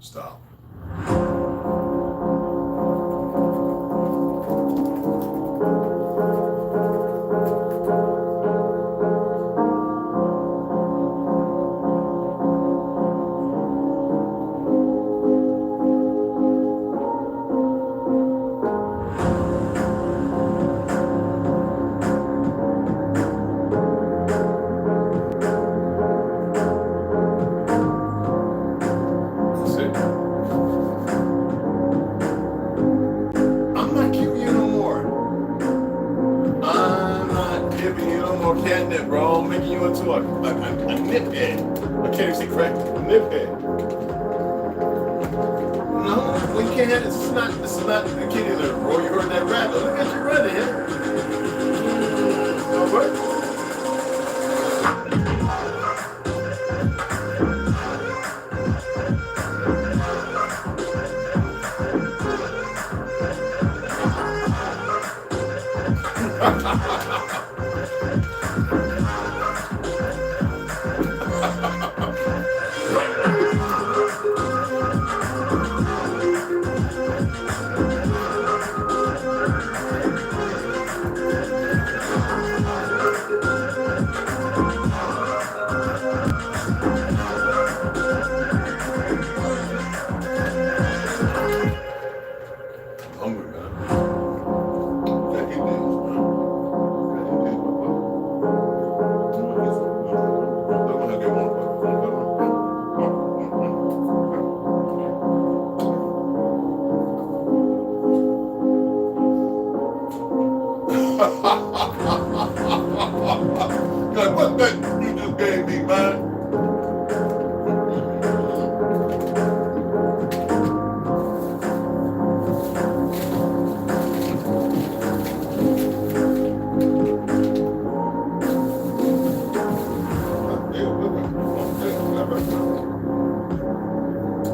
Stop. That's it. making you into a niphead. I can't even say crack, a niphead. No, well, you can't have this. This is not, the kid either, bro. You heard that rap. Look at you running here. All right. Hungry, man. Can't eat these, man. Can't eat these, I'm gonna get one. God, what that you just gave me, man?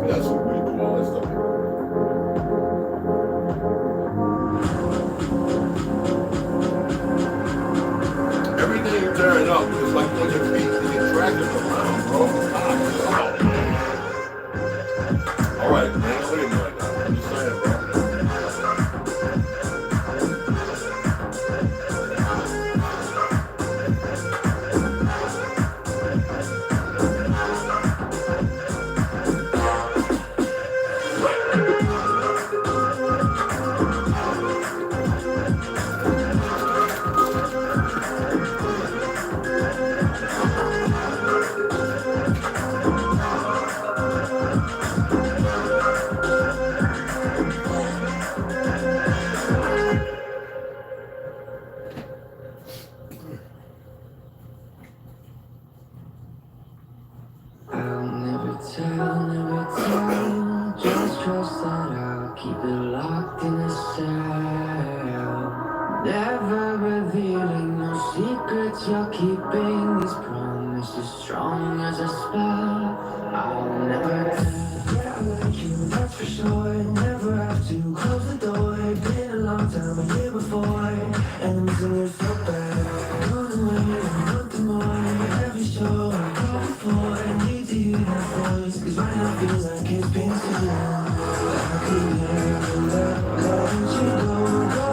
That's what we do all that stuff. Everything you turn up is like on your feet. You get dragged around, bro. All right, man. Look at me right now. I'm just saying, bro. Never tell, just trust that I'll keep it locked in a cell. Never revealing no secrets you're keeping, these promises strong as a spell. I'll never tell. Yeah, I like you, that's for sure. Never have to close the door. Been a long time, a year before, and I'm singing so bad. Going away, nothing more. Every show I call before, I need to hear that voice, 'cause right now feels like it's been so long. I could never let you go,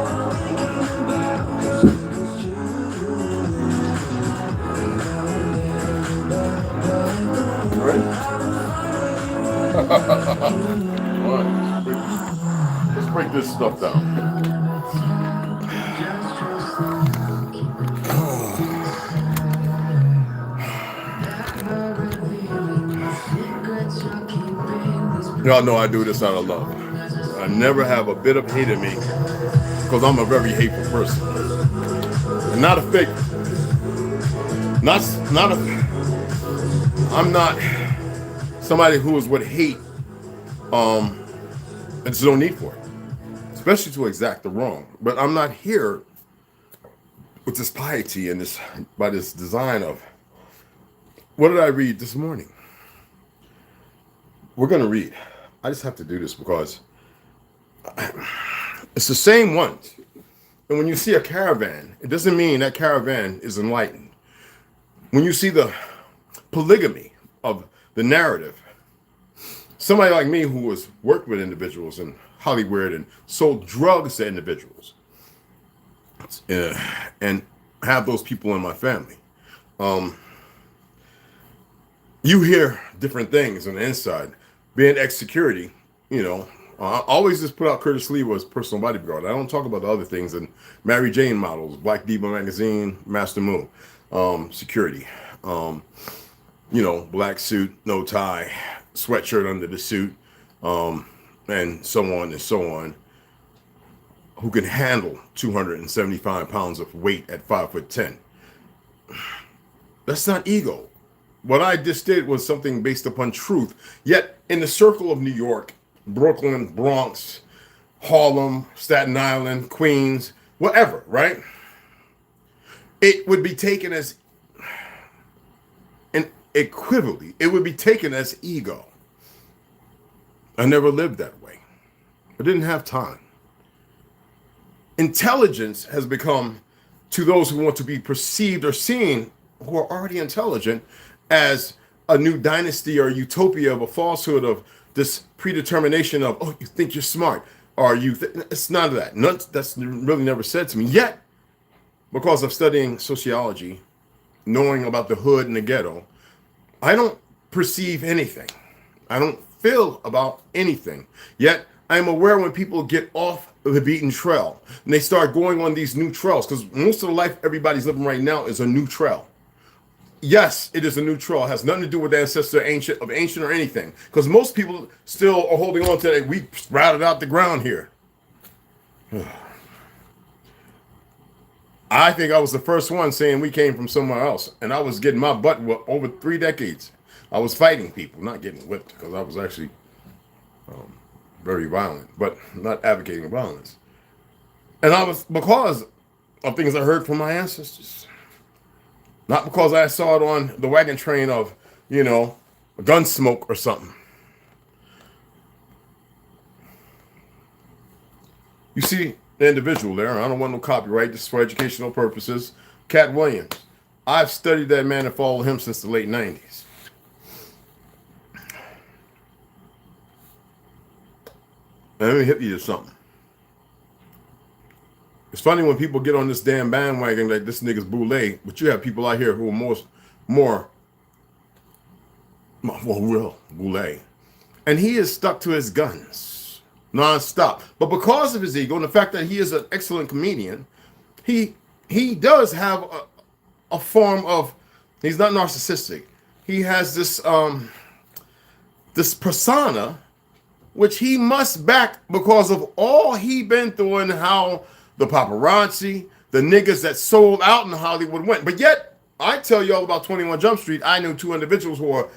thinking about this it's true. You ready? All right, let's break this stuff down. Y'all know I do this out of love. I never have a bit of hate in me because I'm a very hateful person. And not a fake. I'm not somebody who is with hate. There's no need for it, especially to exact the wrong. But I'm not here with this piety and by this design of, what did I read this morning? We're going to read. I just have to do this because it's the same ones. And when you see a caravan, it doesn't mean that caravan is enlightened. When you see the polygamy of the narrative, somebody like me who has worked with individuals in Hollywood and sold drugs to individuals, and have those people in my family, you hear different things on the inside. Being ex-security, I always just put out Curtis Lee was personal bodyguard. I don't talk about the other things, and Mary Jane models, Black Diva magazine, Master Moon, security, black suit, no tie, sweatshirt under the suit, and so on and so on, who can handle 275 pounds of weight at 5'10". That's not ego. What I just did was something based upon truth. Yet in the circle of New York, Brooklyn, Bronx, Harlem, Staten Island, Queens, whatever, right? It would be taken as, and equivocally, it would be taken as ego. I never lived that way. I didn't have time. Intelligence has become, to those who want to be perceived or seen, who are already intelligent, as a new dynasty or utopia of a falsehood of this predetermination of, oh, you think you're smart, or it's none of that. That's really never said to me. Yet, because of studying sociology, knowing about the hood and the ghetto, I don't perceive anything. I don't feel about anything. Yet, I'm aware when people get off the beaten trail and they start going on these new trails, because most of the life everybody's living right now is a new trail. Yes, it is a new trail. It has nothing to do with the ancestor ancient or anything, because most people still are holding on to that. We sprouted out the ground here. I think I was the first one saying we came from somewhere else, and I was getting my butt whipped over 3 decades. I was fighting people, not getting whipped, because I was actually very violent, but not advocating violence. And I was, because of things I heard from my ancestors, not because I saw it on the wagon train of, gun smoke or something. You see the individual there. I don't want no copyright. This is for educational purposes. Cat Williams. I've studied that man and followed him since the late 90s. Let me hit you with something. It's funny when people get on this damn bandwagon like this nigga's boule, but you have people out here who are more real boule. And he is stuck to his guns nonstop. But because of his ego and the fact that he is an excellent comedian, he does have a form of, he's not narcissistic. He has this this persona which he must back because of all he been through and how the paparazzi, the niggas that sold out in Hollywood went. But yet, I tell you all about 21 Jump Street. I knew 2 individuals who were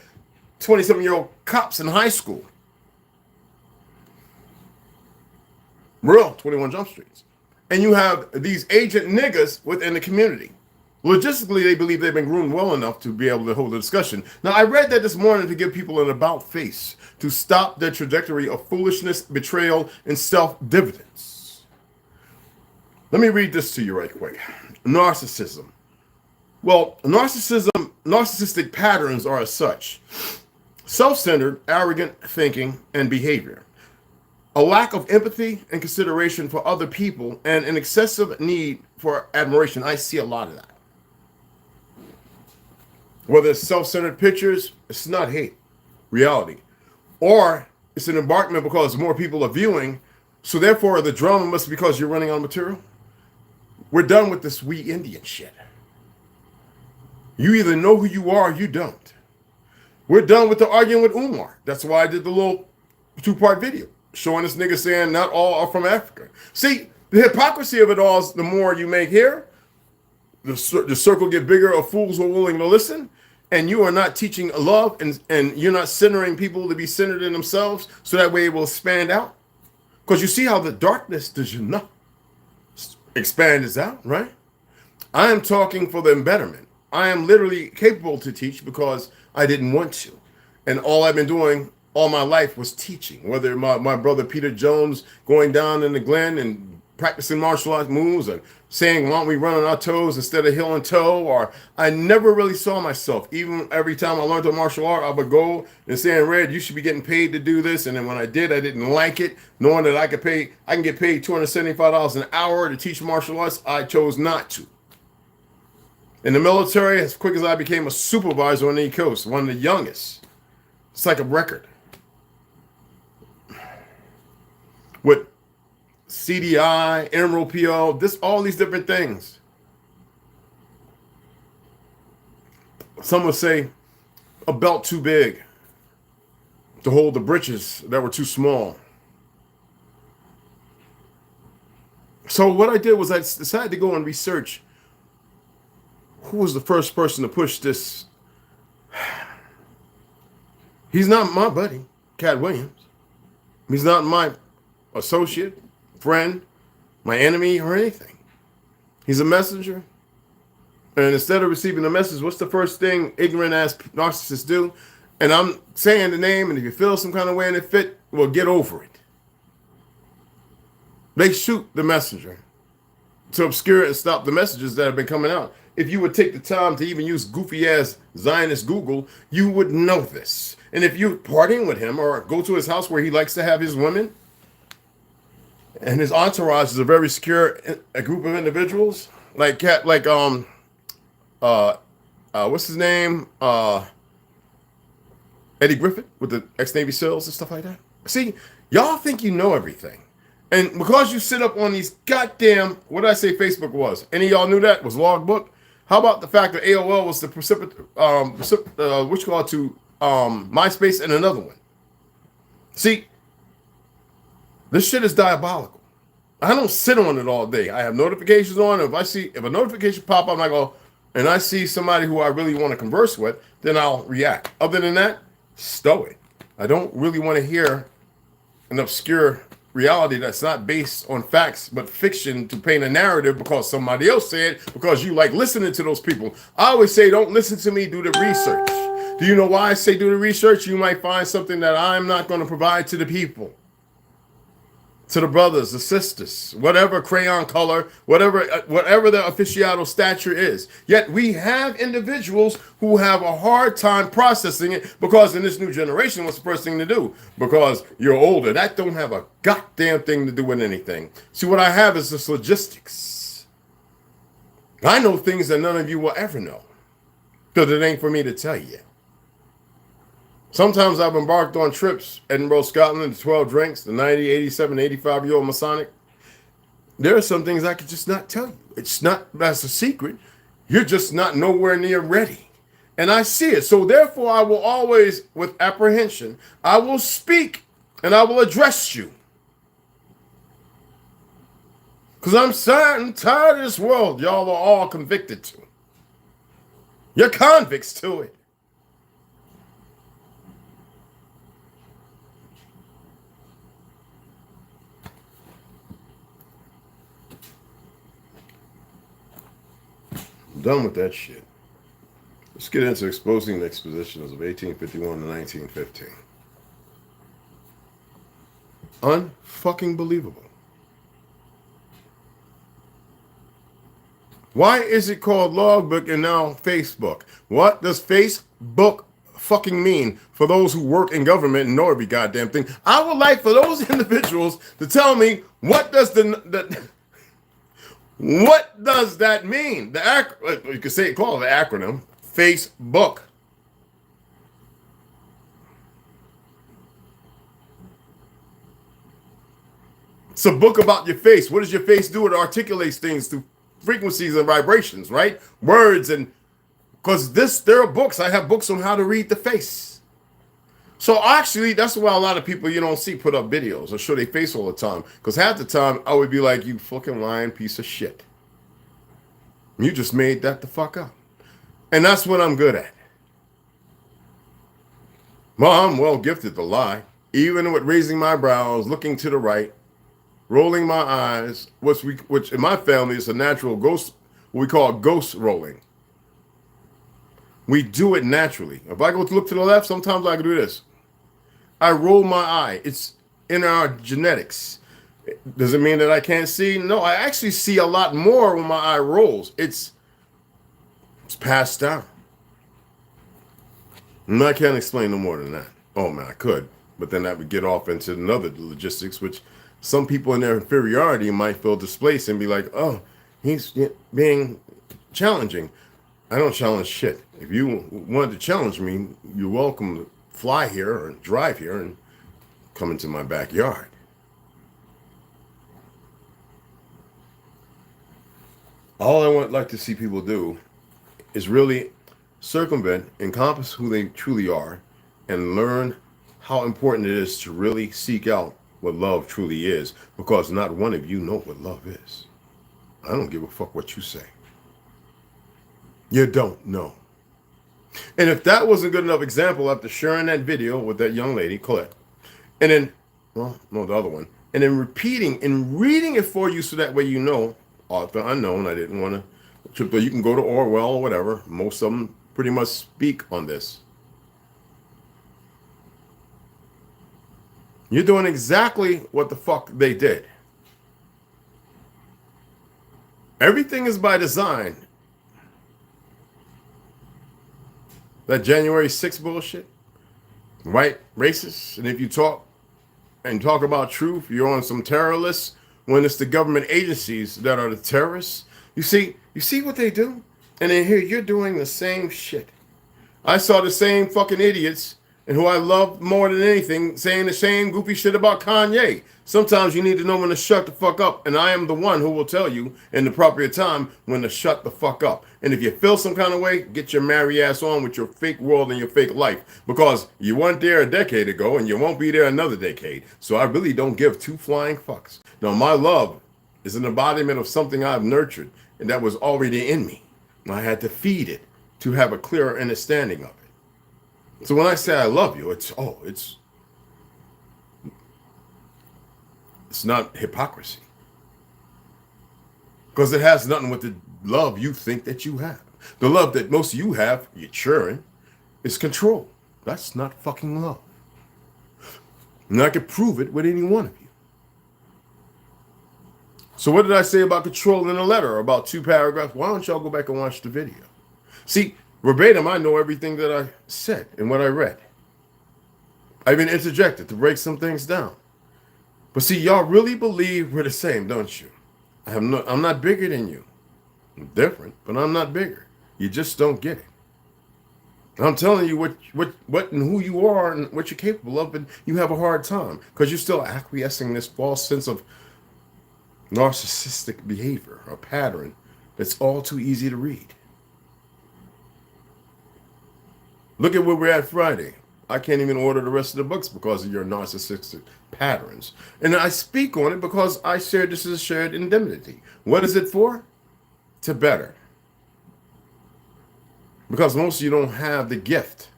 27-year-old cops in high school. Real 21 Jump Streets. And you have these agent niggas within the community. Logistically, they believe they've been groomed well enough to be able to hold a discussion. Now, I read that this morning to give people an about face, to stop their trajectory of foolishness, betrayal, and self-dividends. Let me read this to you right quick. Narcissism. Well, narcissistic patterns are as such: self-centered, arrogant thinking and behavior, a lack of empathy and consideration for other people, and an excessive need for admiration. I see a lot of that. Whether it's self-centered pictures, it's not hate, reality. Or it's an embarkment because more people are viewing, so therefore the drama must be because you're running out of material. We're done with this we Indian shit. You either know who you are or you don't. We're done with the arguing with Umar. That's why I did the little 2-part video showing this nigga saying not all are from Africa. See, the hypocrisy of it all is the more you make here, the circle get bigger of fools who are willing to listen, and you are not teaching love, and you're not centering people to be centered in themselves, so that way it will expand out. Because you see how the darkness does not expand is out, right? I am talking for the embetterment. I am literally capable to teach because I didn't want to. And all I've been doing all my life was teaching, whether my brother Peter Jones going down in the Glen and practicing martial arts moves and saying, why don't we run on our toes instead of heel and toe? Or I never really saw myself. Even every time I learned a martial art, I would go and say in red, you should be getting paid to do this. And then when I did, I didn't like it, knowing that I can get paid $275 an hour to teach martial arts. I chose not to. In the military, as quick as I became a supervisor on the East Coast, one of the youngest, it's like a record. With CDI, Emerald PO, all these different things. Some would say a belt too big to hold the britches that were too small. So what I did was I decided to go and research who was the first person to push this? He's not my buddy, Cat Williams. He's not my associate, friend, my enemy, or anything. He's a messenger. And instead of receiving the message, what's the first thing ignorant ass narcissists do? And I'm saying the name, and if you feel some kind of way and it fit, well, get over it. They shoot the messenger to obscure and stop the messages that have been coming out. If you would take the time to even use goofy ass Zionist Google, you would know this. And if you're partying with him or go to his house where he likes to have his women, and his entourage is a very secure a group of individuals, what's his name? Eddie Griffith with the ex-Navy SEALs and stuff like that. See, y'all think you know everything. And because you sit up on these goddamn, what did I say Facebook was? Any of y'all knew that? Was Logbook? How about the fact that AOL was the to MySpace and another one? See, this shit is diabolical. I don't sit on it all day. I have notifications on. If a notification pop up, I go, and I see somebody who I really want to converse with, then I'll react. Other than that, stow it. I don't really want to hear an obscure reality that's not based on facts but fiction to paint a narrative because somebody else said, because you like listening to those people. I always say, don't listen to me, do the research. Do you know why I say do the research? You might find something that I'm not going to provide to the people, to the brothers, the sisters, whatever crayon color, whatever the aficionado stature is. Yet we have individuals who have a hard time processing it because in this new generation, what's the first thing to do? Because you're older. That don't have a goddamn thing to do with anything. See, what I have is this logistics. I know things that none of you will ever know because it ain't for me to tell you. Sometimes I've embarked on trips, Edinburgh, Scotland, the 12 drinks, the 90, 87, 85-year-old Masonic. There are some things I could just not tell you. That's a secret. You're just not nowhere near ready. And I see it. So therefore, I will always, with apprehension, I will speak and I will address you. Because I'm sad and tired of this world y'all are all convicted to. You're convicts to it. Done with that shit. Let's get into exposing the expositions of 1851 to 1915. Unfucking believable. Why is it called Logbook and now Facebook? What does Facebook fucking mean for those who work in government and know every goddamn thing? I would like for those individuals to tell me what does what does that mean? You could call it the acronym, Facebook. It's a book about your face. What does your face do? It articulates things through frequencies and vibrations, right? Words, and because there are books. I have books on how to read the face. So actually, that's why a lot of people you don't see put up videos or show their face all the time. Because half the time, I would be like, you fucking lying piece of shit. You just made that the fuck up. And that's what I'm good at. Well, I'm well gifted to lie. Even with raising my brows, looking to the right, rolling my eyes, which in my family is a natural ghost, what we call ghost rolling. We do it naturally. If I go to look to the left, sometimes I can do this. I roll my eye. It's in our genetics. Does it mean that I can't see? No, I actually see a lot more when my eye rolls. It's passed down. And I can't explain no more than that. Oh man, I could. But then that would get off into another logistics, which some people in their inferiority might feel displaced and be like, oh, he's being challenging. I don't challenge shit. If you wanted to challenge me, you're welcome to fly here or drive here and come into my backyard. All I would like to see people do is really circumvent, encompass who they truly are, and learn how important it is to really seek out what love truly is, because not one of you know what love is. I don't give a fuck what you say. You don't know. And if that wasn't a good enough example after sharing that video with that young lady, Colette, and then, well, no, the other one, and then repeating and reading it for you so that way you know, author unknown, I didn't want to, but you can go to Orwell or whatever. Most of them pretty much speak on this. You're doing exactly what the fuck they did. Everything is by design. That January 6th bullshit, white racists, and if you talk about truth, you're on some terror lists when it's the government agencies that are the terrorists. You see what they do? And then here you're doing the same shit. I saw the same fucking idiots, and who I love more than anything, saying the same goofy shit about Kanye. Sometimes you need to know when to shut the fuck up, and I am the one who will tell you in the proper time when to shut the fuck up. And if you feel some kind of way, get your merry ass on with your fake world and your fake life, because you weren't there a decade ago, and you won't be there another decade. So I really don't give two flying fucks. Now, my love is an embodiment of something I've nurtured, and that was already in me. And I had to feed it to have a clearer understanding of it. So when I say I love you, it's not hypocrisy. Because it has nothing with the love you think that you have. The love that most of you have, you're churning, is control. That's not fucking love. And I could prove it with any one of you. So what did I say about control in a letter? About 2 paragraphs? Why don't y'all go back and watch the video? See, verbatim, I know everything that I said and what I read. I've been interjected to break some things down. But see, y'all really believe we're the same, don't you? I'm not bigger than you. I'm different, but I'm not bigger. You just don't get it. I'm telling you what and who you are and what you're capable of, and you have a hard time because you're still acquiescing in this false sense of narcissistic behavior or pattern that's all too easy to read. Look at where we're at Friday. I can't even order the rest of the books because of your narcissistic patterns. And I speak on it because I share this as a shared indemnity. What is it for? To better. Because most of you don't have the gift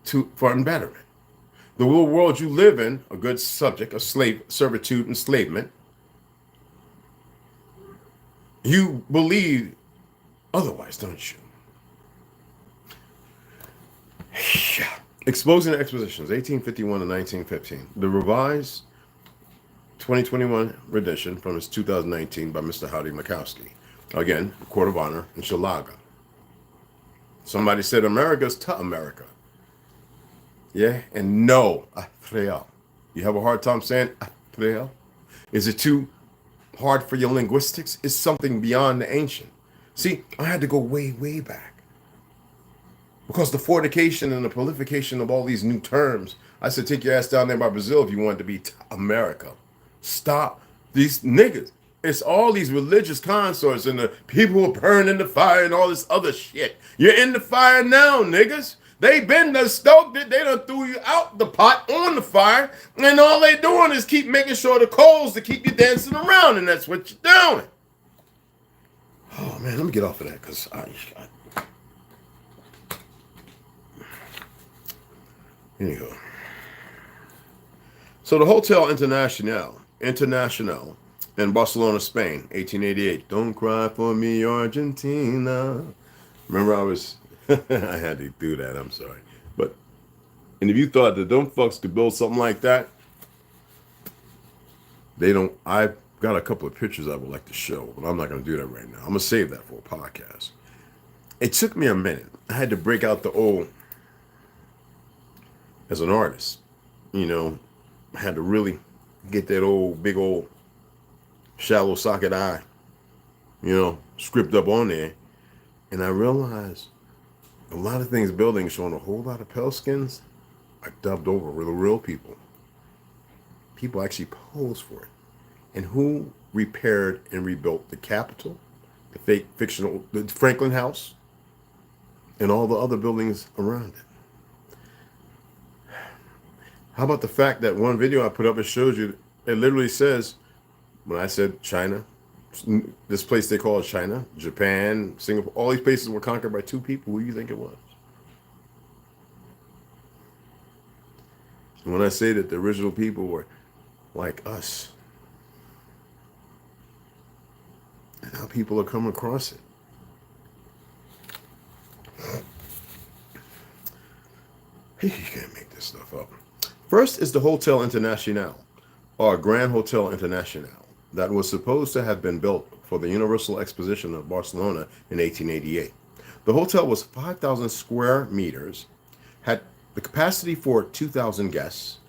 for betterment. The little world you live in, a good subject of servitude, enslavement, you believe otherwise, don't you? Yeah. Exposing the Expositions, 1851 to 1915. The revised 2021 rendition from his 2019 by Mr. Howdy Mikowski. Again, Court of Honor in Chicago. Somebody said America's to America. Yeah, and no, Atreal. You have a hard time saying Atreal? Is it too hard for your linguistics? It's something beyond the ancient. See, I had to go way, way back. Because the fornication and the proliferation of all these new terms, I said, take your ass down there by Brazil if you want to be America. Stop these niggas. It's all these religious consorts and the people who burn in the fire and all this other shit. You're in the fire now, niggas. They been done stoked it. They done threw you out the pot on the fire. And all they doing is keep making sure the coals to keep you dancing around. And that's what you're doing. Oh, man, let me get off of that because Anyhow. So the Hotel International in Barcelona, Spain, 1888. Don't cry for me, Argentina. Remember I had to do that, I'm sorry. And if you thought that them fucks could build something like that, they don't. I've got a couple of pictures I would like to show, but I'm not going to do that right now. I'm going to save that for a podcast. It took me a minute. I had to break out the old, as an artist, I had to really get that big old shallow socket eye, script up on there. And I realized a lot of things building showing a whole lot of pale skins are dubbed over with the real people. People actually posed for it. And who repaired and rebuilt the Capitol, the fake fictional, the Franklin House, and all the other buildings around it? How about the fact that one video I put up, it shows you, it literally says, when I said China, This place they call China, Japan, Singapore, all these places were conquered by two people. Who do you think it was? And when I say that the original people were like us, and how people are coming across it. You can't make this stuff up. First is the Hotel International, or Grand Hotel International, that was supposed to have been built for the Universal Exposition of Barcelona in 1888. The hotel was 5,000 square meters, had the capacity for 2,000 guests,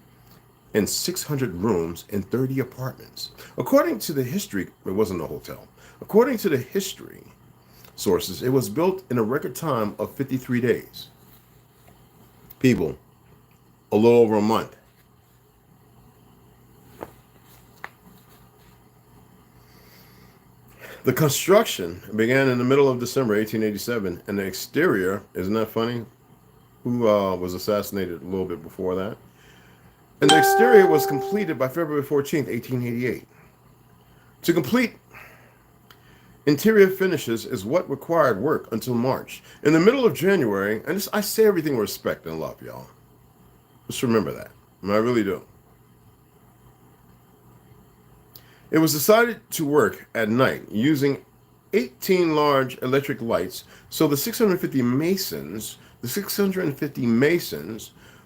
and 600 rooms and 30 apartments. According to the history, it wasn't a hotel. According to the history sources, it was built in a record time of 53 days. People, a little over a month. The construction began in the middle of December 1887, and the exterior, isn't that funny? Who was assassinated a little bit before that? And the exterior was completed by February 14th, 1888. To complete interior finishes is what required work until March. In the middle of January, and I say everything with respect and love, y'all. Just remember that. I really do. It was decided to work at night using 18 large electric lights, so the 650 masons,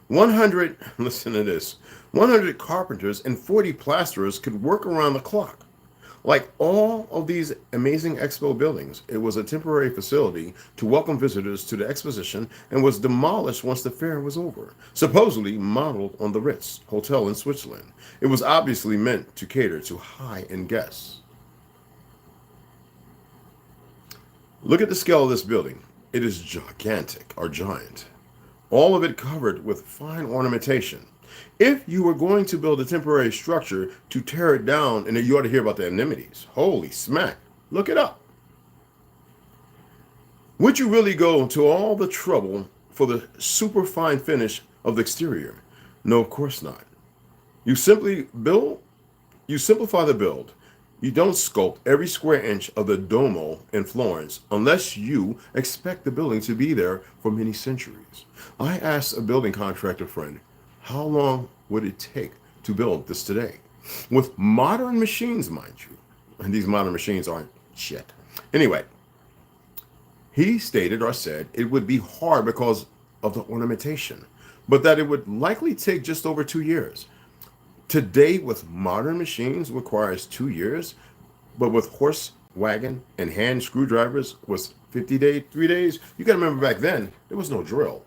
100, listen to this, 100 carpenters and 40 plasterers could work around the clock. Like all of these amazing expo buildings, it was a temporary facility to welcome visitors to the exposition and was demolished once the fair was over, supposedly modeled on the Ritz Hotel in Switzerland. It was obviously meant to cater to high-end guests. Look at the scale of this building. It is gigantic, or giant. All of it covered with fine ornamentation. If you were going to build a temporary structure to tear it down, and you ought to hear about the amenities. Holy smack. Look it up. Would you really go to all the trouble for the super fine finish of the exterior? No, of course not. You simplify the build. You don't sculpt every square inch of the Duomo in Florence unless you expect the building to be there for many centuries. I asked a building contractor friend, how long would it take to build this today? With modern machines, mind you. And these modern machines aren't shit. Anyway, he stated or said it would be hard because of the ornamentation, but that it would likely take just over 2 years. Today, with modern machines, requires 2 years, but with horse, wagon, and hand screwdrivers was 50 days, 3 days. You got to remember back then, there was no drill.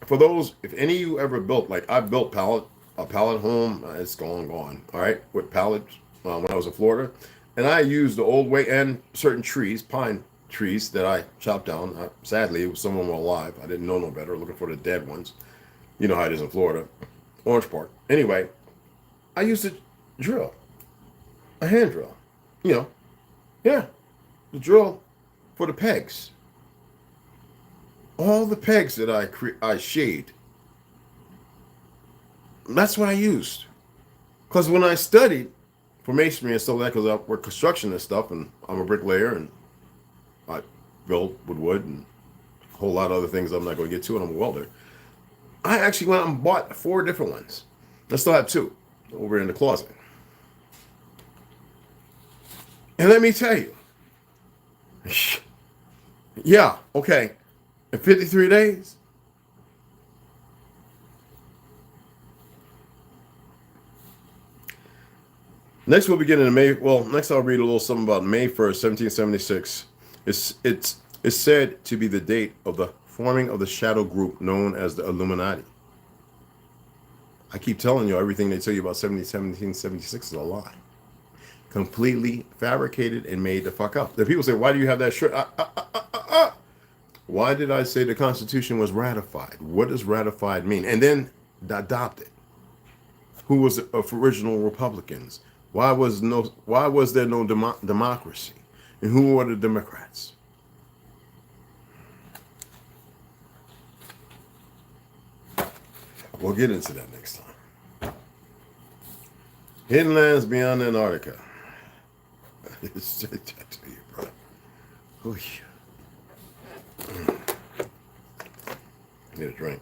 For those, if any of you ever built, like I built a pallet home, it's gone, all right, with pallets when I was in Florida. And I used the old way and certain trees, pine trees that I chopped down. Sadly, some of them were alive. I didn't know no better, looking for the dead ones. You know how it is in Florida. Orange Park. Anyway, I used a drill, a hand drill, the drill for the pegs. All the pegs that I shaved, that's what I used. Because when I studied for masonry and stuff like that, because I work construction and stuff, and I'm a bricklayer, and I build with wood and a whole lot of other things I'm not going to get to, and I'm a welder. I actually went out and bought 4 different ones. I still have 2 over in the closet. And let me tell you, yeah, okay, in 53 days, next we'll begin in May. Well, next I'll read a little something about May 1st, 1776. It's said to be the date of the forming of the shadow group known as the Illuminati. I keep telling you, everything they tell you about 1776 is a lie. Completely fabricated and made the fuck up. The people say, why do you have that shirt? Why did I say the Constitution was ratified? What does ratified mean? And then adopted. Who was the original Republicans? Why was there no democracy? And who were the Democrats? We'll get into that next time. Hidden lands beyond Antarctica. I tell you, bro. Ooh. I need a drink.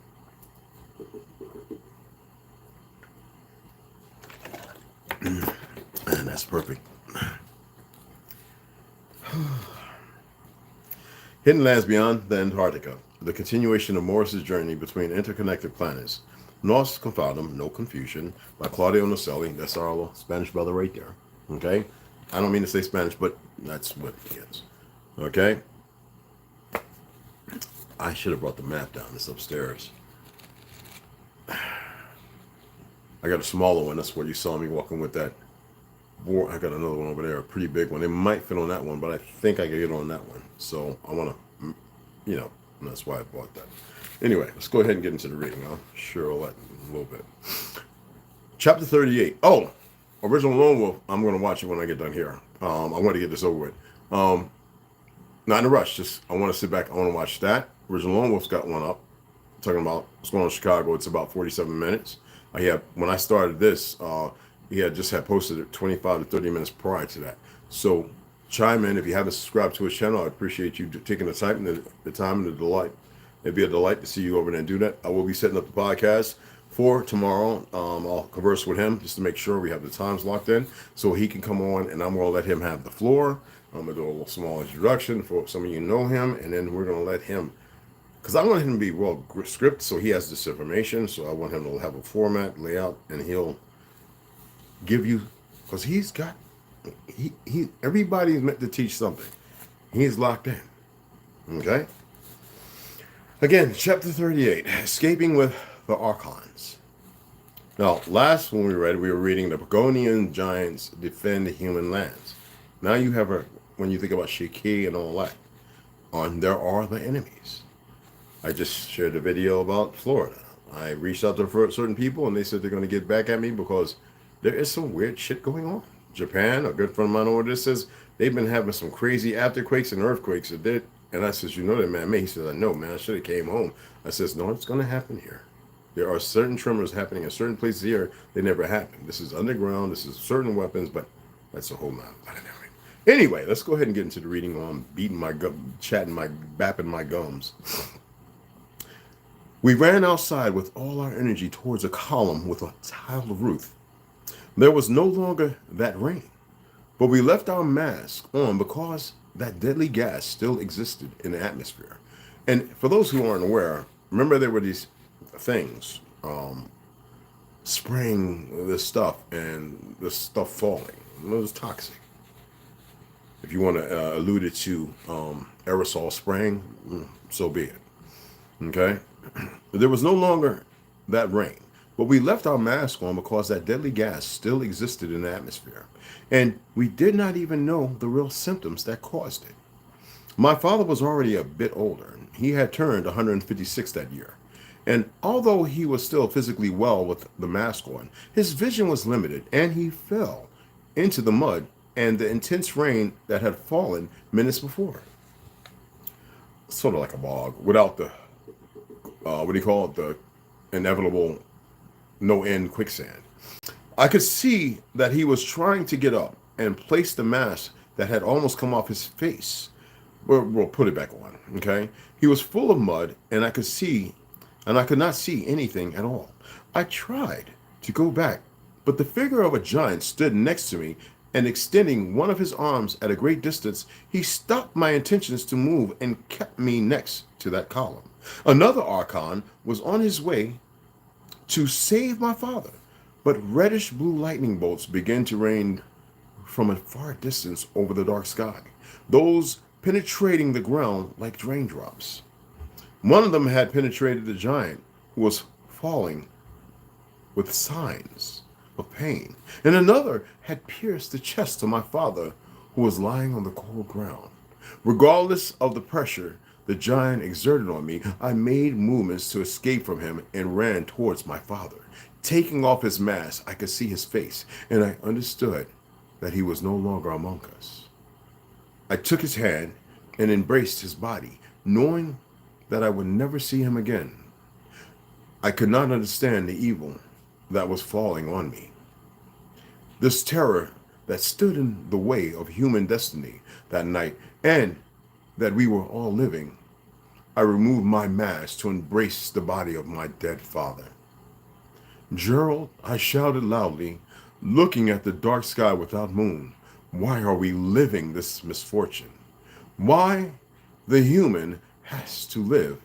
And that's perfect. Hidden lands beyond the Antarctica. The continuation of Morris's journey between interconnected planets. Nos Confatum, No Confusion, by Claudio Nocelli. That's our little Spanish brother right there. Okay? I don't mean to say Spanish, but that's what he is. Okay? I should have brought the map down. It's upstairs. I got a smaller one. That's what you saw me walking with that. I got another one over there, a pretty big one. It might fit on that one, but I think I can get on that one. So I want to, and that's why I bought that. Anyway, let's go ahead and get into the reading. I'll sure that a little bit. Chapter 38. Oh, original Lone Wolf. I'm going to watch it when I get done here. I want to get this over with. Not in a rush. Just I want to sit back. I want to watch that. Original Lone Wolf's got one up. Talking about what's going on in Chicago. It's about 47 minutes. When I started this, he had posted it 25 to 30 minutes prior to that. So chime in if you haven't subscribed to his channel. I appreciate you taking the time and the time and the delight. It'd be a delight to see you over there and do that. I will be setting up the podcast for tomorrow. I'll converse with him just to make sure we have the times locked in so he can come on, and I'm going to let him have the floor. I'm going to do a little small introduction for some of you know him, and then we're going to let him, because I want him to be well scripted so he has this information. So I want him to have a format, layout, and he'll give you, because he's got, everybody's meant to teach something. He's locked in. Okay? Again, chapter 38, Escaping with the Archons. Now, last when we were reading the Pagonian giants defend human lands. Now you have when you think about Shiki and all that, there are the enemies. I just shared a video about Florida. I reached out to certain people and they said they're going to get back at me because there is some weird shit going on. Japan, a good friend of mine over there, says they've been having some crazy afterquakes and earthquakes. And I says, you know that, man? He says, I know, man. I should have came home. I says, no, it's going to happen here. There are certain tremors happening in certain places here. They never happen. This is underground. This is certain weapons, but that's a whole nother. Anyway, let's go ahead and get into the reading on beating my gum, bapping my gums. We ran outside with all our energy towards a column with a tiled roof. There was no longer that rain, but we left our mask on because that deadly gas still existed in the atmosphere. And for those who aren't aware, remember there were these things spraying this stuff and the stuff falling. It was toxic. If you want to allude it to aerosol spraying, so be it. Okay? There was no longer that rain, but we left our mask on because that deadly gas still existed in the atmosphere. And we did not even know the real symptoms that caused it. My father was already a bit older. He had turned 156 that year. And although he was still physically well with the mask on, his vision was limited and he fell into the mud and the intense rain that had fallen minutes before. Sort of like a bog without the, the inevitable no-end quicksand. I could see that he was trying to get up and place the mask that had almost come off his face. We'll put it back on, okay? He was full of mud, and I could not see anything at all. I tried to go back, but the figure of a giant stood next to me, and extending one of his arms at a great distance, he stopped my intentions to move and kept me next to that column. Another Archon was on his way to save my father, but reddish blue lightning bolts began to rain from a far distance over the dark sky, those penetrating the ground like raindrops. One of them had penetrated the giant, who was falling with signs of pain, and another had pierced the chest of my father, who was lying on the cold ground. Regardless of the pressure the giant exerted on me, I made movements to escape from him and ran towards my father. Taking off his mask, I could see his face, and I understood that he was no longer among us. I took his hand and embraced his body, knowing that I would never see him again. I could not understand the evil that was falling on me. This terror that stood in the way of human destiny that night, and that we were all living, I removed my mask to embrace the body of my dead father. Gerald, I shouted loudly, looking at the dark sky without moon, why are we living this misfortune? Why the human has to live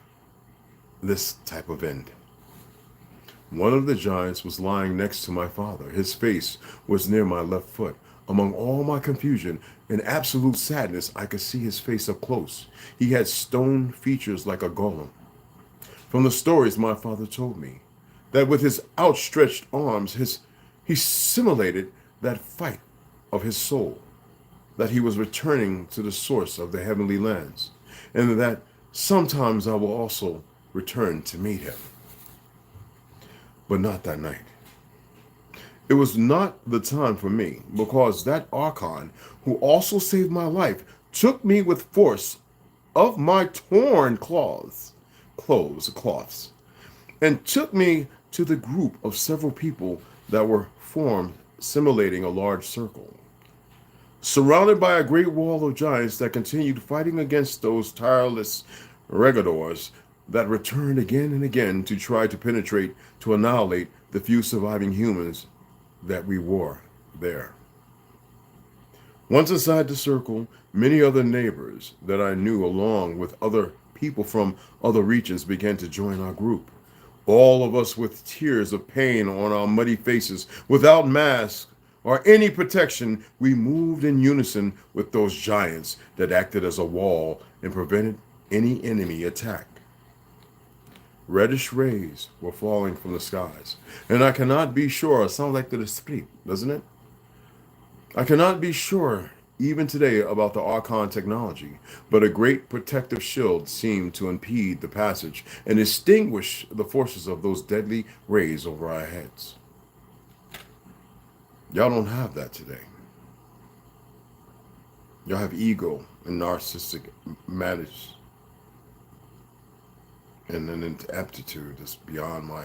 this type of end? One of the giants was lying next to my father. His face was near my left foot. Among all my confusion and absolute sadness, I could see his face up close. He had stone features like a golem. From the stories my father told me, that with his outstretched arms, he simulated that fight of his soul, that he was returning to the source of the heavenly lands, and that sometimes I will also return to meet him. But not that night. It was not the time for me, because that Archon, who also saved my life, took me with force of my torn cloths, and took me to the group of several people that were formed simulating a large circle, surrounded by a great wall of giants that continued fighting against those tireless regadors that returned again and again to try to penetrate, to annihilate the few surviving humans that we were there. Once inside the circle, many other neighbors that I knew, along with other people from other regions, began to join our group. All of us with tears of pain on our muddy faces, without masks or any protection, we moved in unison with those giants that acted as a wall and prevented any enemy attack. Reddish rays were falling from the skies, and I cannot be sure, it sounds like the script, doesn't it? I cannot be sure even today about the Archon technology, but a great protective shield seemed to impede the passage and extinguish the forces of those deadly rays over our heads. Y'all don't have that today. Y'all have ego and narcissistic manners and an aptitude that's beyond my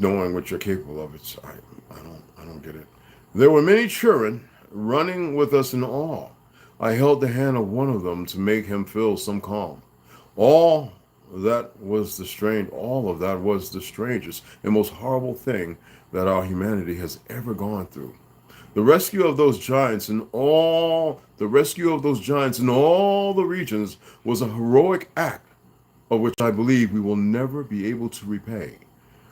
knowing what you're capable of. I don't get it. There were many children running with us in awe. I held the hand of one of them to make him feel some calm. All of that was the strangest and most horrible thing that our humanity has ever gone through. The rescue of those giants in all the regions was a heroic act of which I believe we will never be able to repay.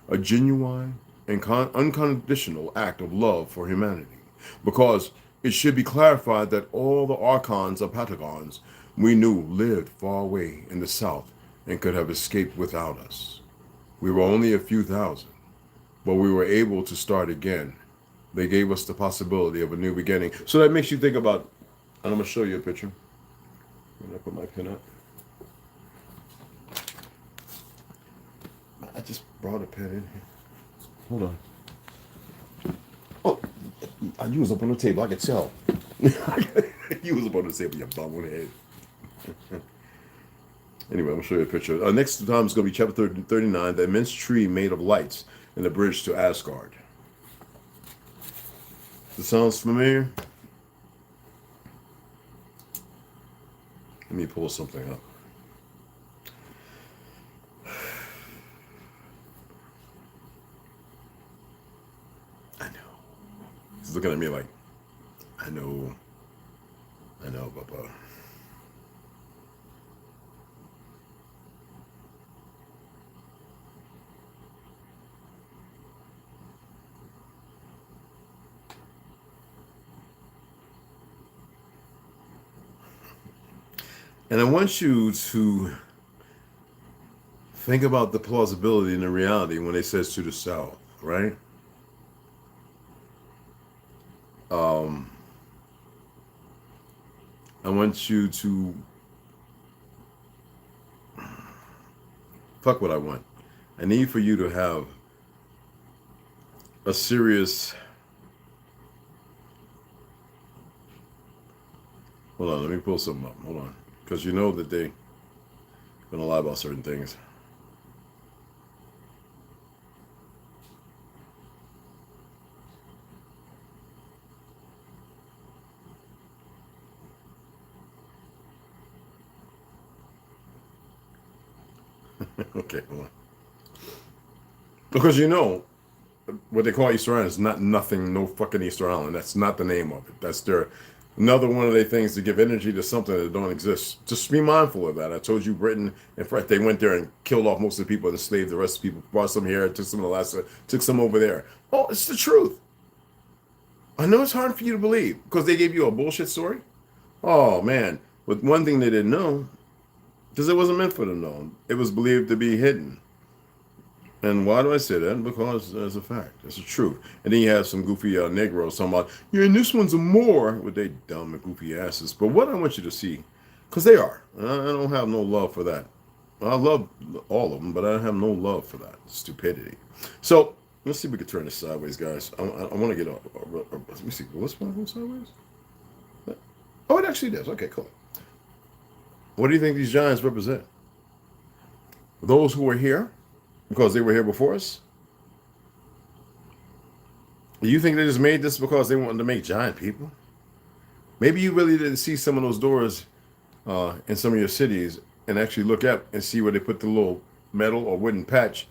A genuine and unconditional act of love for humanity, because it should be clarified that all the Archons of Patagons we knew lived far away in the south and could have escaped without us. We were only a few thousand, but we were able to start again. They gave us the possibility of a new beginning. So that makes you think about, and I'm going to show you a picture. When I put my pen up. I just brought a pen in here. Hold on. Oh, you was up on the table. I could tell. You was up on the table, you bum head. Anyway, I'm going to show you a picture. Next time is going to be chapter 39, the immense tree made of lights and the bridge to Asgard. This sounds familiar? Let me pull something up. I know. He's looking at me like, I know, Papa. And I want you to think about the plausibility and the reality when it says to the south, right? I want you to fuck what I want. I need for you to have a serious. Hold on, let me pull something up. Hold on. Because you know that they're going to lie about certain things. Okay, hold on. Because you know, what they call Easter Island is not nothing, no fucking Easter Island. That's not the name of it. That's their another one of their things to give energy to something that don't exist. Just be mindful of that. I told you Britain, in fact, they went there and killed off most of the people, enslaved the rest of the people, brought some here, took some of Alaska, took some over there. Oh, it's the truth. I know it's hard for you to believe because they gave you a bullshit story. Oh man, but one thing they didn't know, because it wasn't meant for them to know. It was believed to be hidden. And why do I say that? Because that's a fact. It's the truth. And then you have some goofy Negroes talking about, yeah, and this one's a Moor with they dumb and goofy asses. But what I want you to see, because they are. I don't have no love for that. I love all of them, but I have no love for that stupidity. So let's see if we can turn this sideways, guys. I want to get up. Let me see. Will this one go sideways? Oh, it actually does. Okay, cool. What do you think these giants represent? Those who were here? Because they were here before us? Do you think they just made this because they wanted to make giant people? Maybe you really didn't see some of those doors in some of your cities and actually look up and see where they put the little metal or wooden patch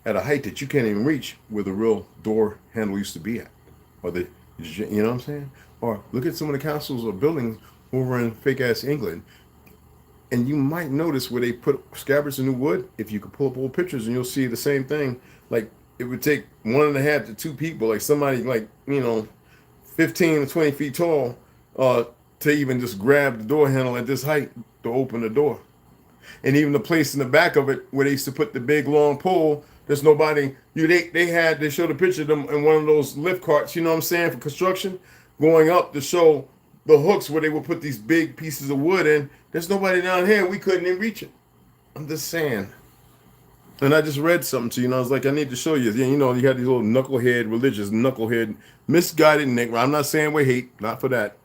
at a height that you can't even reach where the real door handle used to be at. Or the, you know what I'm saying? Or look at some of the castles or buildings over in fake-ass England. And you might notice where they put scabbards in new wood. If you could pull up old pictures and you'll see the same thing. Like it would take 1.5 to 2 people, like somebody like, 15 to 20 feet tall, to even just grab the door handle at this height to open the door. And even the place in the back of it where they used to put the big long pole, there's nobody. They showed a picture of them in one of those lift carts, you know what I'm saying, for construction, going up to show the hooks where they would put these big pieces of wood in. There's nobody down here. We couldn't even reach it. I'm just saying. And I just read something to you, and I was like, I need to show you. You had these little religious knucklehead, misguided Nick. I'm not saying we hate, not for that.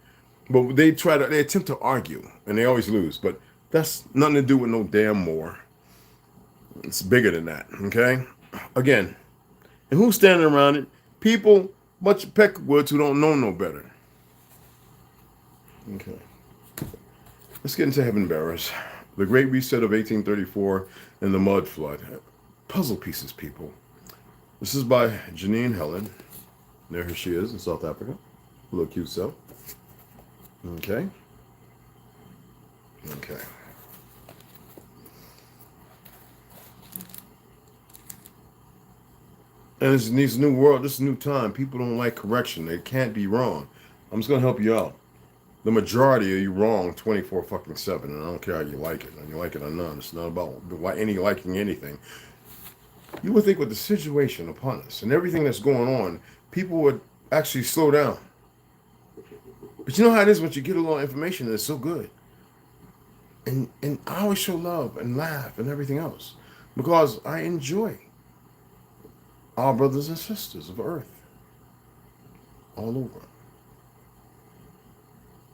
But they attempt to argue, and they always lose. But that's nothing to do with no damn Moor. It's bigger than that, okay? Again, and who's standing around it? People, bunch of peckwoods who don't know no better. Okay. Let's get into Heaven Bearers. The Great Reset of 1834 and the Mud Flood. Puzzle pieces, people. This is by Janine Helen. There she is in South Africa. A little cute self. Okay. Okay. And this is new world. This is new time. People don't like correction. They can't be wrong. I'm just going to help you out. The majority of you wrong 24/7, and I don't care how you like it. And you like it or not. It's not about liking anything. You would think with the situation upon us and everything that's going on, people would actually slow down. But you know how it is once you get a little information and it's so good. And I always show love and laugh and everything else because I enjoy our brothers and sisters of Earth all over.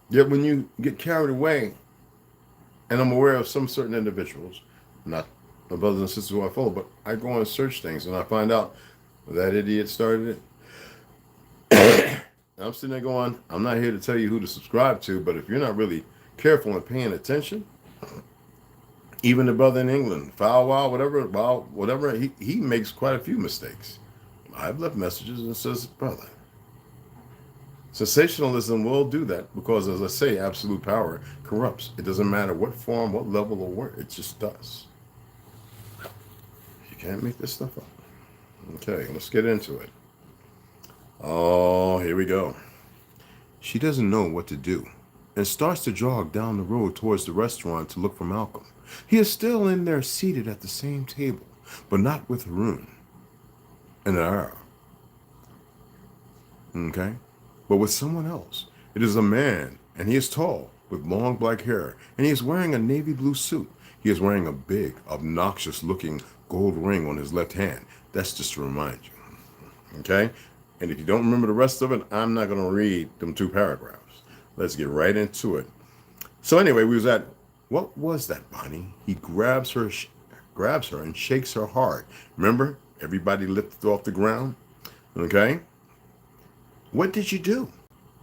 Yet when you get carried away, and I'm aware of some certain individuals, not my brothers and sisters who I follow, but I go and search things and I find out that idiot started it. I'm sitting there going, I'm not here to tell you who to subscribe to, but if you're not really careful and paying attention, even the brother in England, whatever, he makes quite a few mistakes. I've left messages and says, brother, sensationalism will do that because, as I say, absolute power corrupts. It doesn't matter what form, what level, or where. It just does. You can't make this stuff up. Okay, let's get into it. Oh, here we go. She doesn't know what to do and starts to jog down the road towards the restaurant to look for Malcolm. He is still in there seated at the same table, but not with Haroon and Ara. Okay? But with someone else. It is a man, and he is tall, with long black hair, and he is wearing a navy blue suit. He is wearing a big, obnoxious-looking gold ring on his left hand. That's just to remind you. Okay? And if you don't remember the rest of it, I'm not going to read them 2 paragraphs. Let's get right into it. So anyway, we was at, what was that, Bonnie? He grabs her and shakes her hard. Remember? Everybody lifted off the ground. Okay? What did you do?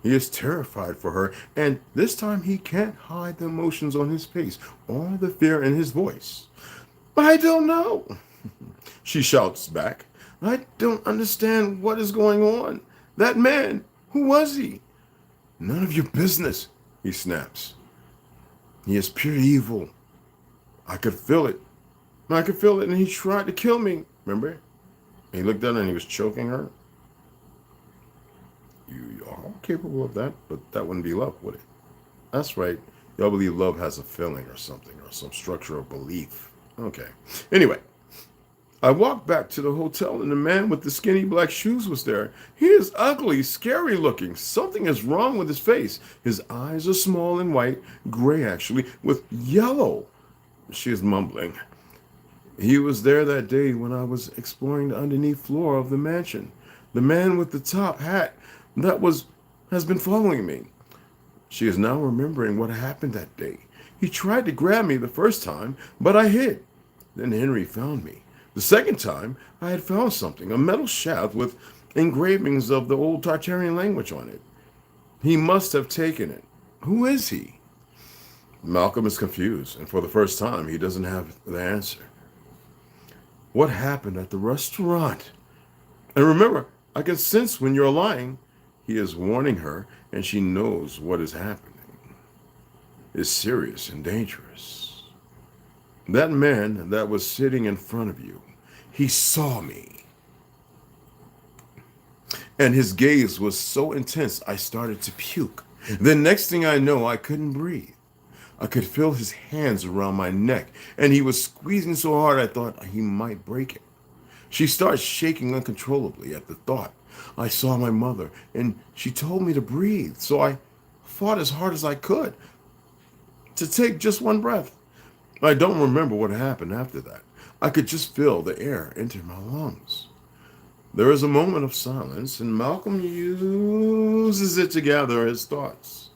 He is terrified for her, and this time he can't hide the emotions on his face or the fear in his voice. I don't know, she shouts back. I don't understand what is going on. That man, who was he? None of your business, he snaps. He is pure evil. I could feel it. I could feel it, and he tried to kill me. Remember? He looked at her and he was choking her. You are capable of that, but that wouldn't be love, would it? That's right. Y'all believe love has a feeling or something, or some structure of belief. Okay. Anyway, I walked back to the hotel and the man with the skinny black shoes was there. He is ugly, scary looking. Something is wrong with his face. His eyes are small and white, gray actually, with yellow. She is mumbling. He was there that day when I was exploring the underneath floor of the mansion. The man with the top hat has been following me. She is now remembering what happened that day. He tried to grab me the first time, but I hid. Then Henry found me. The second time, I had found something, a metal shaft with engravings of the old Tartarian language on it. He must have taken it. Who is he? Malcolm is confused, and for the first time, he doesn't have the answer. What happened at the restaurant? And remember, I can sense when you're lying. He is warning her, and she knows what is happening. It's serious and dangerous. That man that was sitting in front of you, he saw me. And his gaze was so intense, I started to puke. The next thing I know, I couldn't breathe. I could feel his hands around my neck, and he was squeezing so hard I thought he might break it. She started shaking uncontrollably at the thought. I saw my mother, and she told me to breathe, so I fought as hard as I could to take just one breath. I don't remember what happened after that. I could just feel the air enter my lungs. There is a moment of silence, and Malcolm uses it to gather his thoughts.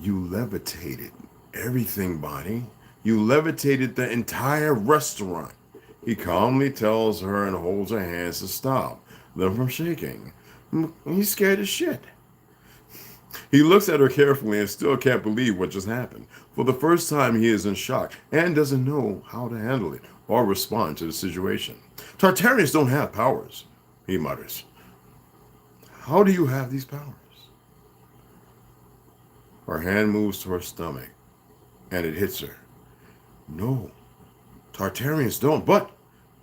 You levitated everything, Bonnie. You levitated the entire restaurant. He calmly tells her and holds her hands to stop them from shaking. He's scared as shit. He looks at her carefully and still can't believe what just happened. For the first time, he is in shock and doesn't know how to handle it or respond to the situation. Tartarians don't have powers, he mutters. How do you have these powers? Her hand moves to her stomach, and it hits her. No, Tartarians don't, but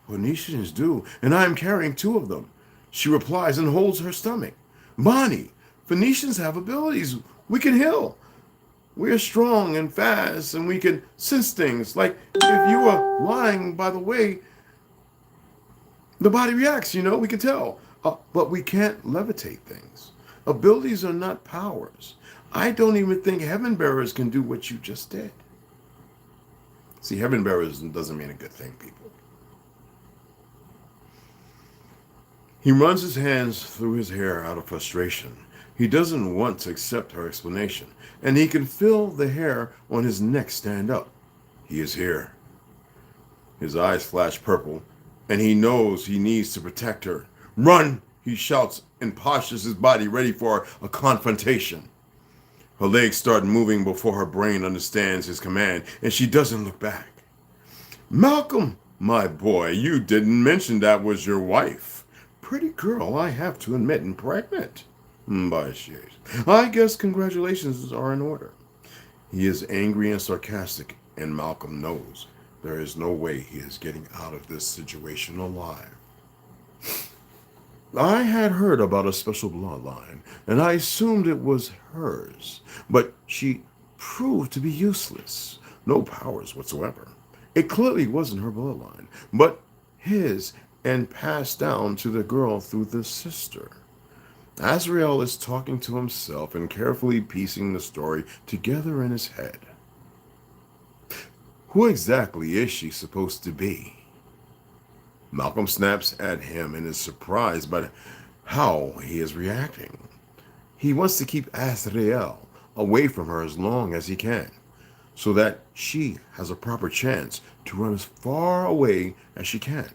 Phoenicians do, and I am carrying 2 of them. She replies and holds her stomach. Bonnie, Phoenicians have abilities. We can heal. We are strong and fast, and we can sense things. Like if you are lying, by the way, the body reacts, we can tell. But we can't levitate things. Abilities are not powers. I don't even think heaven bearers can do what you just did. See, heaven bearers doesn't mean a good thing, people. He runs his hands through his hair out of frustration. He doesn't want to accept her explanation, and he can feel the hair on his neck stand up. He is here. His eyes flash purple, and he knows he needs to protect her. Run, he shouts and postures his body ready for a confrontation. Her legs start moving before her brain understands his command, and she doesn't look back. Malcolm, my boy, you didn't mention that was your wife. Pretty girl, I have to admit, and pregnant. By shit. I guess congratulations are in order. He is angry and sarcastic, and Malcolm knows there is no way he is getting out of this situation alive. I had heard about a special bloodline, and I assumed it was hers, but she proved to be useless. No powers whatsoever. It clearly wasn't her bloodline, but his, and passed down to the girl through the sister. Azrael is talking to himself and carefully piecing the story together in his head. Who exactly is she supposed to be? Malcolm snaps at him and is surprised by how he is reacting. He wants to keep Azrael away from her as long as he can, so that she has a proper chance to run as far away as she can.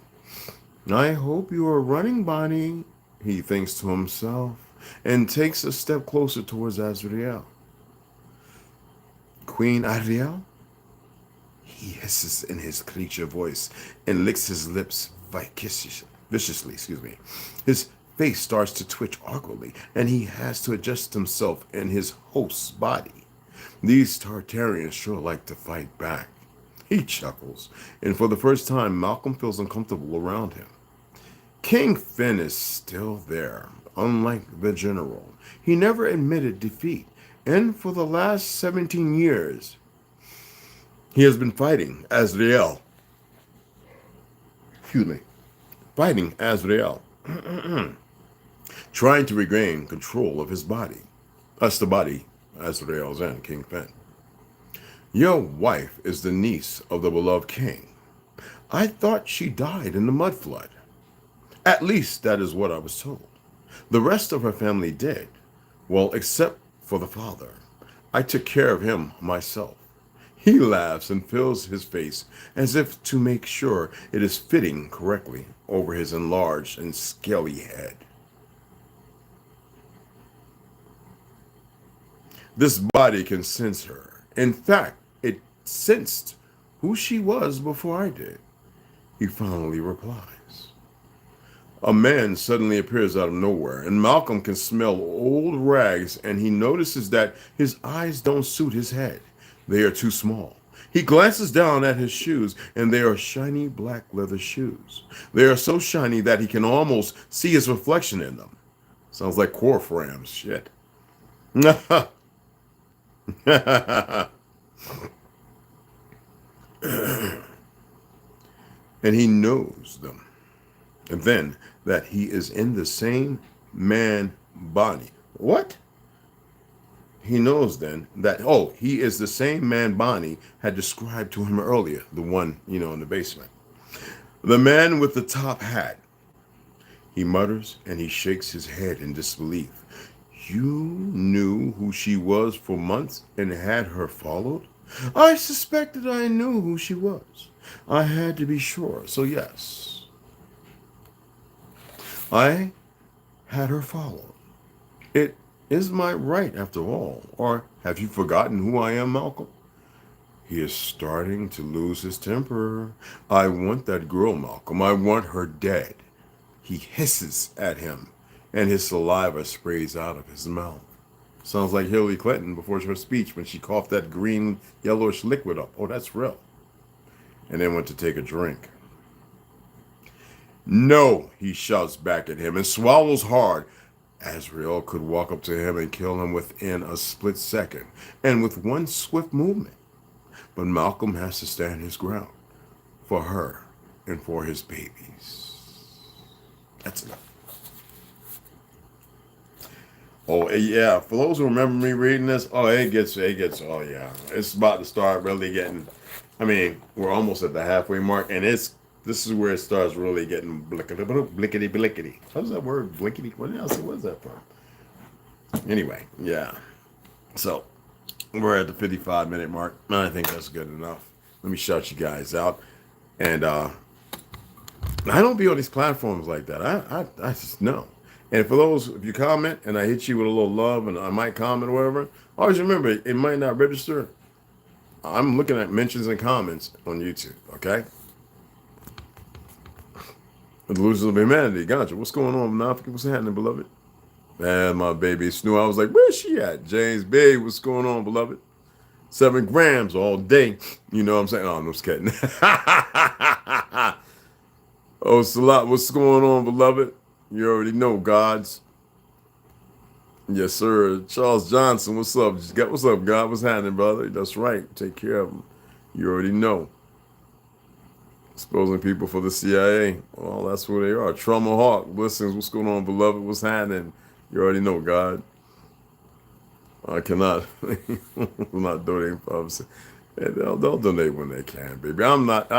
I hope you are running, Bonnie, he thinks to himself, and takes a step closer towards Azrael. Queen Ariel? He hisses in his creature voice and licks his lips viciously. His face starts to twitch awkwardly, and he has to adjust himself in his host's body. These Tartarians sure like to fight back. He chuckles, and for the first time, Malcolm feels uncomfortable around him. King Finn is still there, unlike the general. He never admitted defeat, and for the last 17 years, he has been fighting Azrael. Fighting Azrael. Trying to regain control of his body. That's the body Azrael's in, King Finn. Your wife is the niece of the beloved king. I thought she died in the mud flood. At least that is what I was told. The rest of her family did. Well, except for the father. I took care of him myself. He laughs and fills his face as if to make sure it is fitting correctly over his enlarged and scaly head. This body can sense her. In fact, it sensed who she was before I did. He finally replies. A man suddenly appears out of nowhere, and Malcolm can smell old rags, and he notices that his eyes don't suit his head. They are too small. He glances down at his shoes, and they are shiny black leather shoes. They are so shiny that he can almost see his reflection in them. Sounds like Corfram's shit. And he knows them. And then that he is in the same man body. What? He knows then that, he is the same man Bonnie had described to him earlier, the one, in the basement. The man with the top hat. He mutters and he shakes his head in disbelief. You knew who she was for months and had her followed? I suspected I knew who she was. I had to be sure, so yes. I had her followed. It is my right after all. Or have you forgotten who I am, Malcolm? He is starting to lose his temper. I want that girl, Malcolm. I want her dead. He hisses at him, and his saliva sprays out of his mouth. Sounds like Hillary Clinton before her speech when she coughed that green, yellowish liquid up. Oh, that's real. And then went to take a drink. No, he shouts back at him and swallows hard. Azrael could walk up to him and kill him within a split second and with one swift movement. But Malcolm has to stand his ground for her and for his babies. That's enough. Oh, yeah. For those who remember me reading this, it's about to start really getting, we're almost at the halfway mark, and this is where it starts really getting blickety. How's that word, blickety? What else? What's that from? Anyway, yeah. So, we're at the 55-minute mark. I think that's good enough. Let me shout you guys out. And I don't be on these platforms like that. I just know. And for those, if you comment and I hit you with a little love and I might comment or whatever, always remember, it might not register. I'm looking at mentions and comments on YouTube, okay? The Delusions of Humanity, gotcha. What's going on, Nafika? What's happening, beloved? Man, my baby Snoo. I was like, where's she at? James Bay, what's going on, beloved? 7 grams all day. You know what I'm saying? Oh, I'm just kidding. Oh, Salat, what's going on, beloved? You already know, gods. Yes, sir. Charles Johnson, what's up? What's up, God? What's happening, brother? That's right. Take care of them. You already know. Exposing people for the CIA. Well, that's who they are. Trauma Hawk, listens. What's going on, beloved? What's happening? You already know, God. I cannot. I'm not donating. They'll donate when they can, baby. I'm not.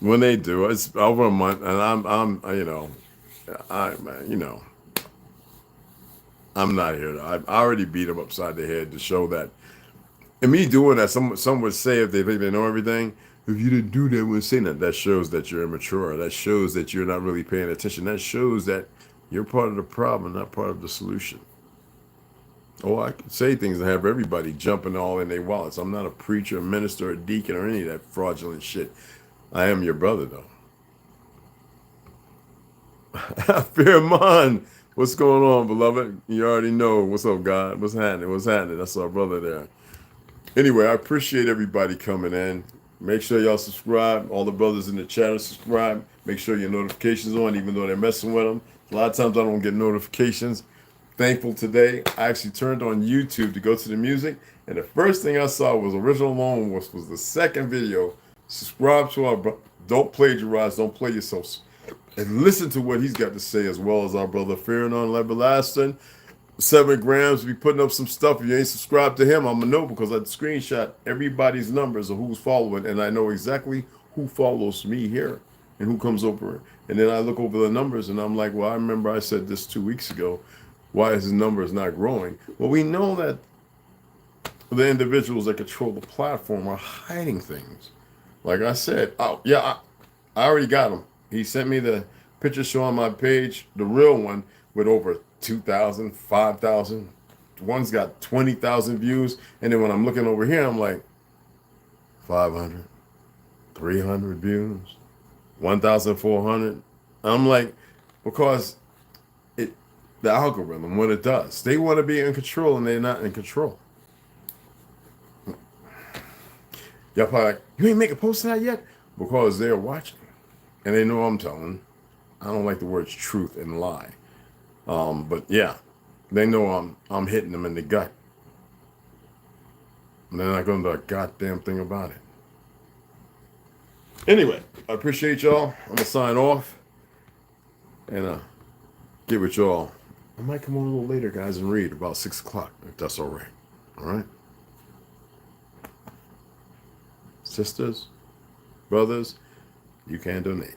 When they do, it's over a month, and I'm not here. I already beat them upside the head to show that. And me doing that, some would say if they think they know everything, if you didn't do that, we say that. That shows that you're immature. That shows that you're not really paying attention. That shows that you're part of the problem, not part of the solution. Oh, I can say things and have everybody jumping all in their wallets. I'm not a preacher, a minister, a deacon, or any of that fraudulent shit. I am your brother, though. Fear mine. What's going on, beloved? You already know. What's up, God? What's happening? What's happening? That's our brother there. Anyway, I appreciate everybody coming in. Make sure y'all subscribe. All the brothers in the channel subscribe. Make sure your notifications on, even though they're messing with them. A lot of times I don't get notifications. Thankful today. I actually turned on YouTube to go to the music, and the first thing I saw was Original Lone Wolf was the second video. Subscribe to our don't plagiarize, don't play yourself, and listen to what he's got to say, as well as our brother Fearing on Everlasting. 7 grams, be putting up some stuff. If you ain't subscribed to him, I'm gonna know, because I screenshot everybody's numbers of who's following, and I know exactly who follows me here and who comes over. And then I look over the numbers and I'm like, well, I remember I said this 2 weeks ago. Why is his numbers not growing? Well, we know that the individuals that control the platform are hiding things. Like I said, oh yeah, I already got him. He sent me the picture showing my page, the real one, with over 2,000, 5,000. One's got 20,000 views. And then when I'm looking over here, I'm like, 500, 300 views, 1,400. I'm like, because the algorithm, what it does, they want to be in control and they're not in control. Y'all probably like, you ain't make a post on that yet? Because they're watching and they know I'm telling. I don't like the words truth and lie. But yeah, they know I'm hitting them in the gut. And they're not going to do a goddamn thing about it. Anyway, I appreciate y'all. I'm going to sign off and get with y'all. I might come on a little later, guys, and read about 6 o'clock, if that's all right. All right? Sisters, brothers, you can donate.